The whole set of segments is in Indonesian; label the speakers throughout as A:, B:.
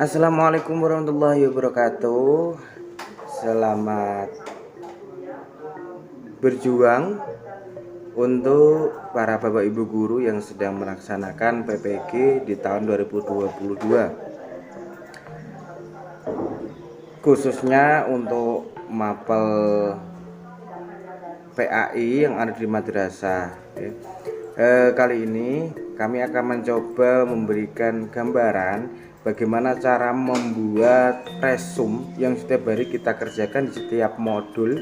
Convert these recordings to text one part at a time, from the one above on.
A: Assalamualaikum warahmatullahi wabarakatuh. Selamat berjuang untuk para bapak ibu guru yang sedang melaksanakan PPG di tahun 2022, khususnya untuk mapel PAI yang ada di madrasah. Kali ini kami akan mencoba memberikan gambaran bagaimana cara membuat resume yang setiap hari kita kerjakan di setiap modul.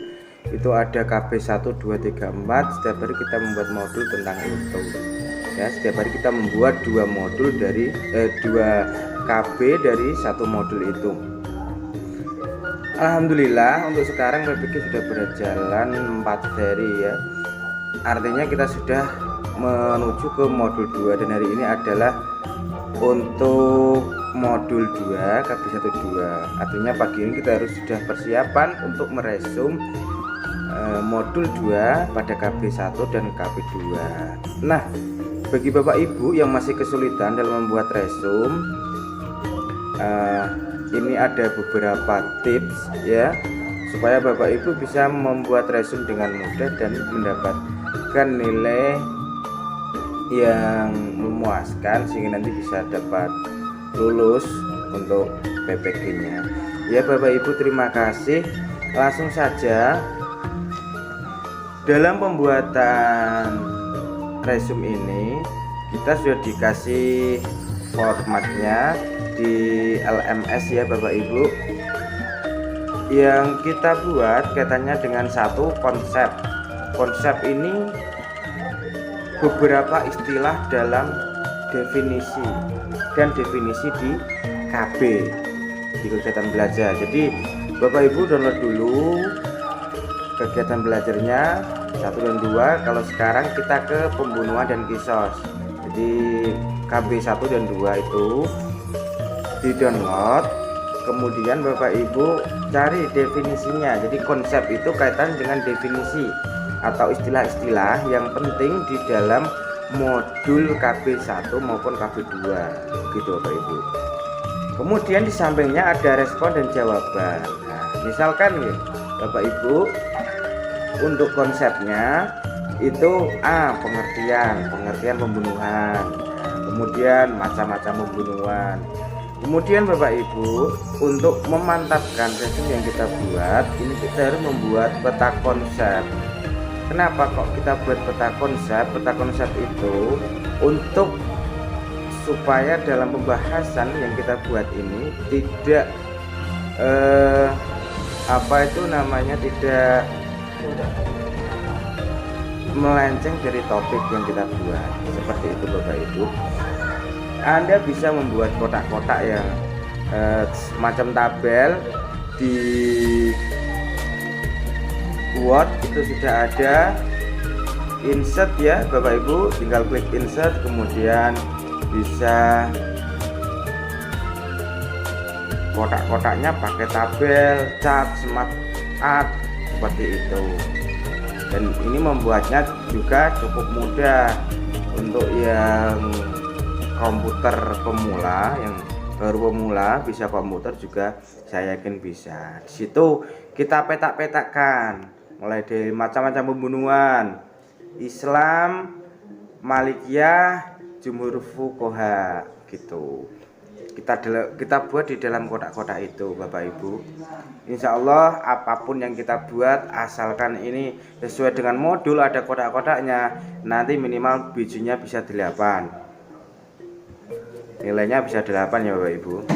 A: Itu ada KB 1, 2, 3, 4. Setiap hari kita membuat modul tentang itu. Ya, setiap hari kita membuat 2 modul dari 2 KB dari 1 modul itu. Alhamdulillah untuk sekarang PPG sudah berjalan 4 seri ya. Artinya kita sudah menuju ke modul 2 dan hari ini adalah untuk modul 2 KB12. Artinya pagi ini kita harus sudah persiapan untuk meresum modul 2 pada KB1 dan KB2. Nah, bagi Bapak Ibu yang masih kesulitan dalam membuat resum, ini ada beberapa tips ya, supaya Bapak Ibu bisa membuat resum dengan mudah dan mendapatkan nilai yang memuaskan sehingga nanti bisa dapat lulus untuk PPG-nya. Ya Bapak Ibu, terima kasih. Langsung saja dalam pembuatan resume ini kita sudah dikasih formatnya di LMS ya Bapak Ibu. Yang kita buat kaitannya dengan satu konsep. Konsep ini beberapa istilah dalam definisi dan definisi di KB di kegiatan belajar. Jadi Bapak Ibu download dulu kegiatan belajarnya 1 dan 2. Kalau sekarang kita ke pembunuhan dan kisos. Jadi KB 1 dan 2 itu di download, kemudian Bapak Ibu cari definisinya. Jadi konsep itu kaitan dengan definisi atau istilah-istilah yang penting di dalam modul KB1 maupun KB2 gitu Bapak Ibu. Kemudian di sampingnya ada respon dan jawaban. Nah, misalkan ya Bapak Ibu, untuk konsepnya itu pengertian pembunuhan, kemudian macam-macam pembunuhan. Kemudian Bapak Ibu, untuk memantapkan resume yang kita buat, ini kita harus membuat peta konsep. Kenapa kok kita buat peta konsep? Peta konsep itu untuk supaya dalam pembahasan yang kita buat ini tidak tidak melenceng dari topik yang kita buat. Seperti itu Bapak Ibu. Anda bisa membuat kotak-kotak yang semacam tabel di Word, itu sudah ada insert ya Bapak Ibu, tinggal klik insert, kemudian bisa kotak-kotaknya pakai tabel, chart, smart art seperti itu. Dan ini membuatnya juga cukup mudah untuk yang komputer pemula, yang baru pemula bisa komputer juga saya yakin bisa. Di situ kita petak-petakan mulai dari macam-macam pembunuhan, Islam, Malikiyah, Jumhur Fuqaha gitu. Kita buat di dalam kotak-kotak itu Bapak Ibu. Insya Allah apapun yang kita buat, asalkan ini sesuai dengan modul, ada kotak-kotaknya, nanti minimal bijinya bisa 8. Nilainya bisa 8 ya Bapak Ibu.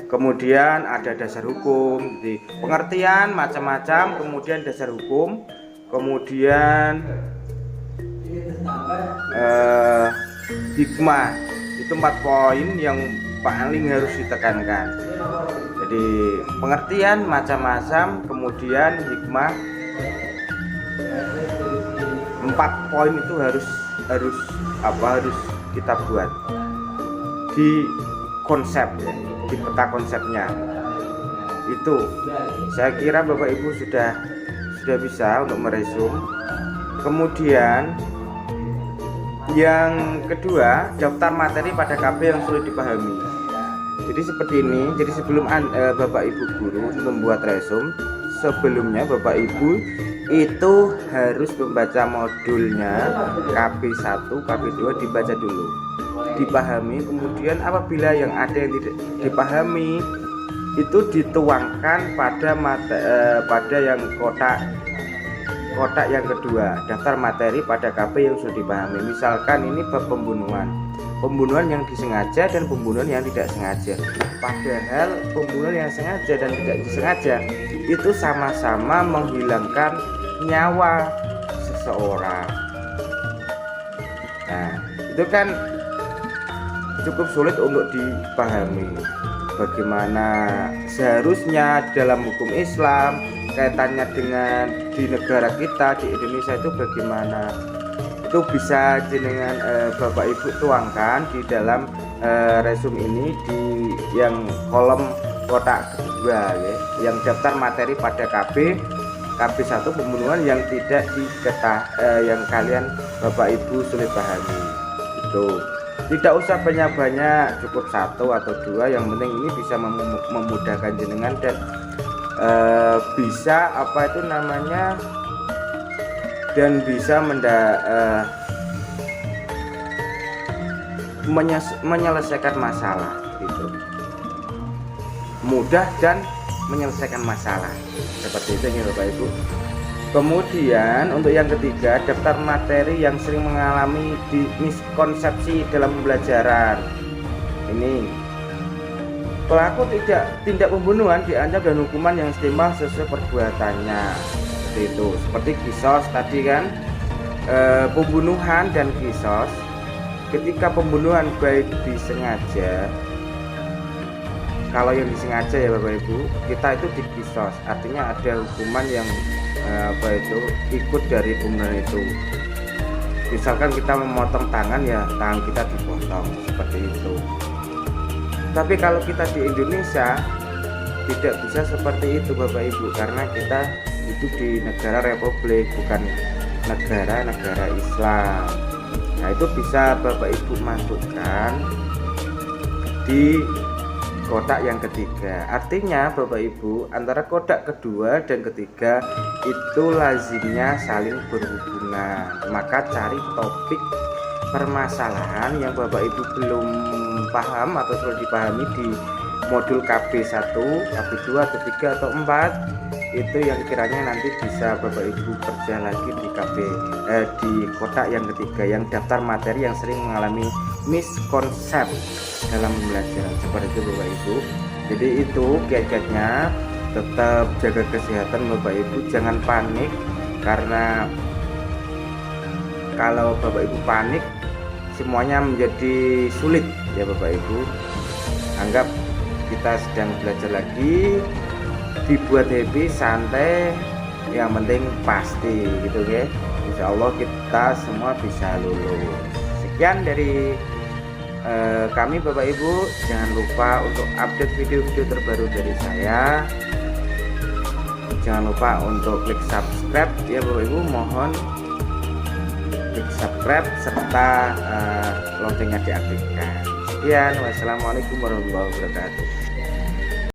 A: Kemudian ada dasar hukum, jadi pengertian macam-macam, kemudian dasar hukum, kemudian hikmah. Itu 4 poin yang paling harus ditekankan. Jadi pengertian macam-macam, kemudian hikmah, 4 poin itu harus kita buat di konsep ya, di peta konsepnya. Itu saya kira Bapak Ibu sudah bisa untuk meresum. Kemudian Yang kedua, daftar materi pada KB yang sulit dipahami. Jadi seperti ini. Jadi sebelum Bapak Ibu guru membuat resume, sebelumnya Bapak Ibu itu harus membaca modulnya KB1, KB2 dibaca dulu, dipahami. Kemudian apabila yang ada yang tidak dipahami itu dituangkan pada yang kotak yang kedua, daftar materi pada KB yang sudah dipahami. Misalkan ini bab pembunuhan yang disengaja dan pembunuhan yang tidak sengaja. Padahal pembunuhan yang sengaja dan tidak disengaja itu sama-sama menghilangkan nyawa seseorang. Nah, itu kan cukup sulit untuk dipahami. Bagaimana seharusnya dalam hukum Islam kaitannya dengan di negara kita, di Indonesia itu bagaimana, itu bisa jenengan Bapak Ibu tuangkan di dalam resume ini di yang kolom kotak kedua ya, yang daftar materi pada KB1 pembunuhan yang tidak yang kalian Bapak Ibu sulit pahami. Itu tidak usah banyak-banyak, cukup 1 atau 2, yang penting ini bisa memudahkan jenengan dan bisa dan bisa menyelesaikan masalah gitu. Mudah dan menyelesaikan masalah seperti itu ya Bapak Ibu. Kemudian untuk yang ketiga, daftar materi yang sering mengalami miskonsepsi dalam pembelajaran. Ini pelaku tindak pembunuhan diancam dan hukuman yang setimpal sesuai perbuatannya. Seperti itu, seperti kisos tadi kan, pembunuhan dan kisos. Ketika pembunuhan baik disengaja, kalau yang disengaja ya Bapak Ibu, kita itu dikisos, artinya ada hukuman yang ikut dari pembunuhan itu. Misalkan kita memotong tangan, ya tangan kita dipotong seperti itu. Tapi kalau kita di Indonesia tidak bisa seperti itu Bapak Ibu, karena kita itu di negara republik, bukan negara Islam. Nah, itu bisa Bapak Ibu masukkan di kotak yang ketiga. Artinya Bapak Ibu, antara kotak kedua dan ketiga itu lazimnya saling berhubungan. Maka cari topik permasalahan yang Bapak Ibu belum paham atau sudah dipahami di modul KB1, KB2 atau 3 atau 4, itu yang kiranya nanti bisa Bapak Ibu kerja lagi di di kotak yang ketiga, yang daftar materi yang sering mengalami miskonsep dalam pembelajaran. Seperti itu Bapak Ibu. Jadi itu kiat-kiatnya, tetap jaga kesehatan Bapak Ibu, jangan panik, karena kalau Bapak Ibu panik semuanya menjadi sulit ya Bapak Ibu. Anggap kita sedang belajar lagi, dibuat happy, santai, yang penting pasti gitu ya. Insya Allah kita semua bisa lulus. Sekian dari kami Bapak Ibu, jangan lupa untuk update video-video terbaru dari saya. Jangan lupa untuk klik subscribe ya Bapak Ibu, mohon klik subscribe serta loncengnya diaktifkan. Sekian, wassalamualaikum warahmatullahi wabarakatuh.